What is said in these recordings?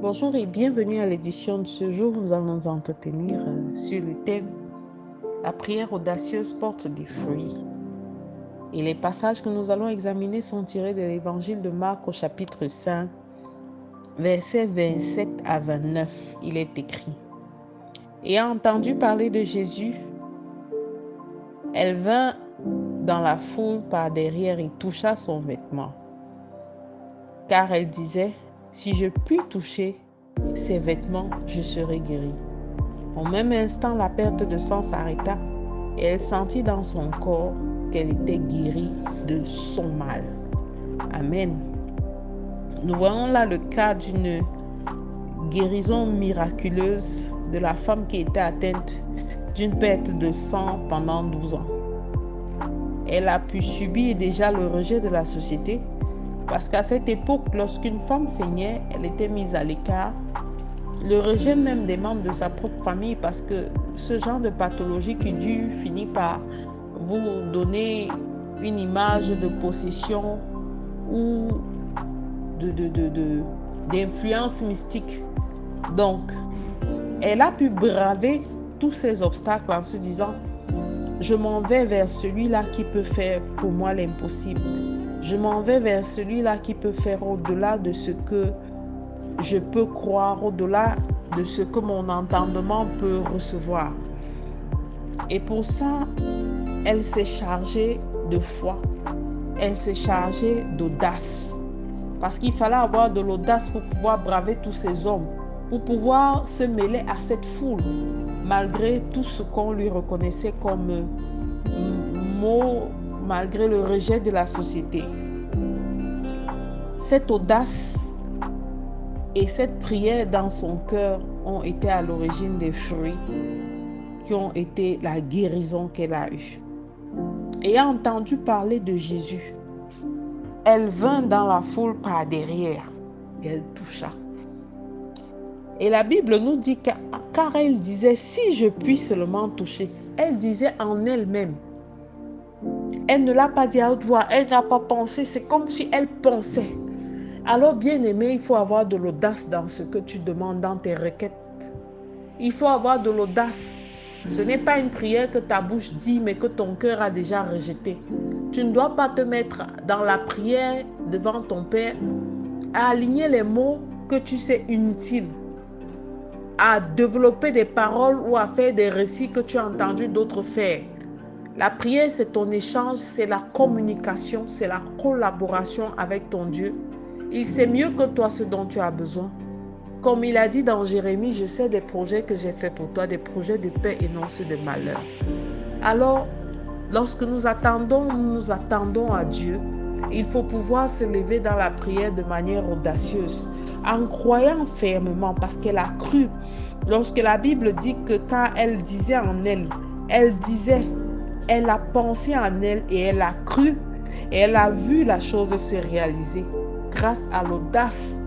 Bonjour et bienvenue à l'édition de ce jour. Nous allons nous entretenir sur le thème La prière audacieuse porte des fruits. Et les passages que nous allons examiner sont tirés de l'évangile de Marc au chapitre 5, versets 27 à 29. Il est écrit: Ayant entendu parler de Jésus, elle vint dans la foule par derrière et toucha son vêtement. Car elle disait: Si je puis toucher ses vêtements, je serai guérie. Au même instant, la perte de sang s'arrêta et elle sentit dans son corps qu'elle était guérie de son mal. Amen. Nous voyons là le cas d'une guérison miraculeuse de la femme qui était atteinte d'une perte de sang pendant 12 ans. Elle a pu subir déjà le rejet de la société parce qu'à cette époque, lorsqu'une femme saignait, elle était mise à l'écart. Le rejet même des membres de sa propre famille, parce que ce genre de pathologie qui dure finit par vous donner une image de possession ou d'influence mystique. Donc, elle a pu braver tous ces obstacles en se disant: je m'en vais vers celui-là qui peut faire pour moi l'impossible. Je m'en vais vers celui-là qui peut faire au-delà de ce que je peux croire, au-delà de ce que mon entendement peut recevoir. Et pour ça, elle s'est chargée de foi. Elle s'est chargée d'audace. Parce qu'il fallait avoir de l'audace pour pouvoir braver tous ces hommes, pour pouvoir se mêler à cette foule, malgré tout ce qu'on lui reconnaissait comme mot, malgré le rejet de la société. Cette audace et cette prière dans son cœur ont été à l'origine des fruits qui ont été la guérison qu'elle a eue. Ayant entendu parler de Jésus, elle vint dans la foule par derrière et elle toucha. Et la Bible nous dit car elle disait: si je puis seulement toucher. Elle disait en elle-même. Elle ne l'a pas dit à haute voix, elle n'a pas pensé, c'est comme si elle pensait. Alors, bien-aimé, il faut avoir de l'audace dans ce que tu demandes, dans tes requêtes. Il faut avoir de l'audace. Ce n'est pas une prière que ta bouche dit, mais que ton cœur a déjà rejeté. Tu ne dois pas te mettre dans la prière devant ton Père à aligner les mots que tu sais inutiles, à développer des paroles ou à faire des récits que tu as entendus d'autres faire. La prière, c'est ton échange, c'est la communication, c'est la collaboration avec ton Dieu. Il sait mieux que toi ce dont tu as besoin. Comme il a dit dans Jérémie: je sais des projets que j'ai faits pour toi, des projets de paix et non ceux de malheur. Alors, lorsque nous attendons à Dieu, il faut pouvoir se lever dans la prière de manière audacieuse, en croyant fermement, parce qu'elle a cru. Lorsque la Bible dit que quand elle disait en elle, elle a pensé en elle et elle a cru et elle a vu la chose se réaliser grâce à l'audace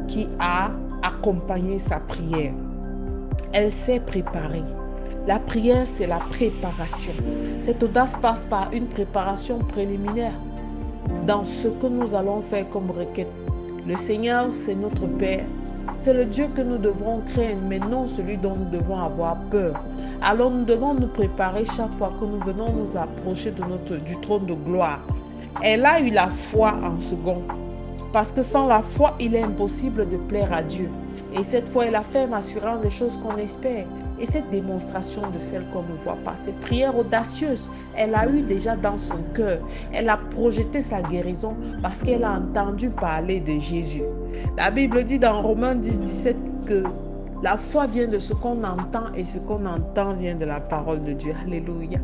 qui a accompagné sa prière. Elle s'est préparée. La prière, c'est la préparation. Cette audace passe par une préparation préliminaire dans ce que nous allons faire comme requête. Le Seigneur, c'est notre Père. C'est le Dieu que nous devrons craindre, mais non celui dont nous devons avoir peur. Alors nous devons nous préparer chaque fois que nous venons nous approcher du trône de gloire. Elle a eu la foi en second. Parce que sans la foi, il est impossible de plaire à Dieu. Et cette fois, elle a ferme assurance des choses qu'on espère. Et cette démonstration de celle qu'on ne voit pas, cette prière audacieuse, elle a eu déjà dans son cœur. Elle a projeté sa guérison parce qu'elle a entendu parler de Jésus. La Bible dit dans Romains 10, 17 que la foi vient de ce qu'on entend et ce qu'on entend vient de la parole de Dieu. Alléluia.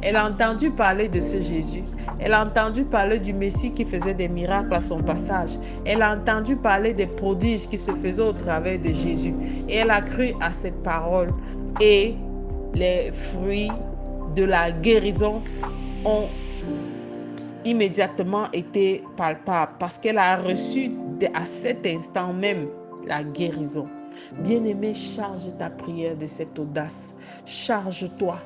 Elle a entendu parler de ce Jésus. Elle a entendu parler du Messie qui faisait des miracles à son passage. Elle a entendu parler des prodiges qui se faisaient au travers de Jésus. Et elle a cru à cette parole. Et les fruits de la guérison ont immédiatement été palpables parce qu'elle a reçu à cet instant même la guérison. Bien-aimé, charge ta prière de cette audace. Charge-toi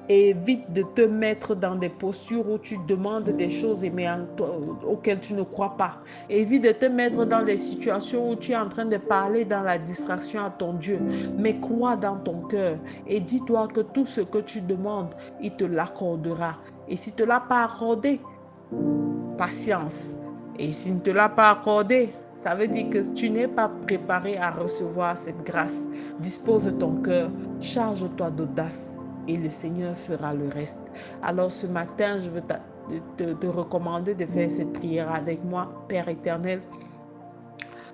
Évite de te mettre dans des postures où tu demandes des choses mais auxquelles tu ne crois pas. Évite de te mettre dans des situations où tu es en train de parler dans la distraction à ton Dieu. Mais crois dans ton cœur et dis-toi que tout ce que tu demandes, il te l'accordera. Et s'il ne te l'a pas accordé, patience. Et s'il ne te l'a pas accordé, ça veut dire que tu n'es pas préparé à recevoir cette grâce. Dispose ton cœur, charge-toi d'audace et le Seigneur fera le reste. Alors ce matin, je veux te recommander de faire cette prière avec moi. Père éternel,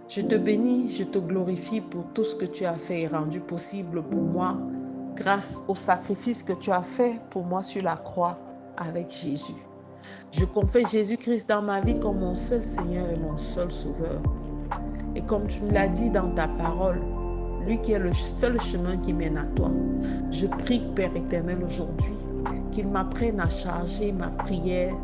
je te bénis, je te glorifie pour tout ce que tu as fait et rendu possible pour moi grâce au sacrifice que tu as fait pour moi sur la croix avec Jésus. Je confesse Jésus-Christ dans ma vie comme mon seul Seigneur et mon seul Sauveur. Et comme tu me l'as dit dans ta parole, lui qui est le seul chemin qui mène à toi, je prie, Père éternel, aujourd'hui, qu'il m'apprenne à charger ma prière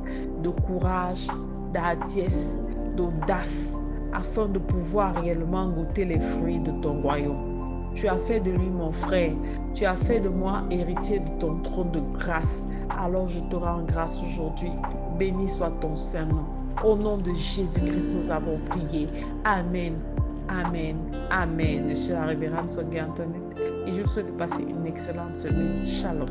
de courage, d'hardiesse, d'audace, afin de pouvoir réellement goûter les fruits de ton royaume. Tu as fait de lui mon frère, tu as fait de moi héritier de ton trône de grâce. Alors je te rends grâce aujourd'hui. Béni soit ton saint nom. Au nom de Jésus-Christ, nous avons prié. Amen. Amen. Amen. Je suis la révérende Sonia Antoinette et je vous souhaite de passer une excellente semaine. Shalom.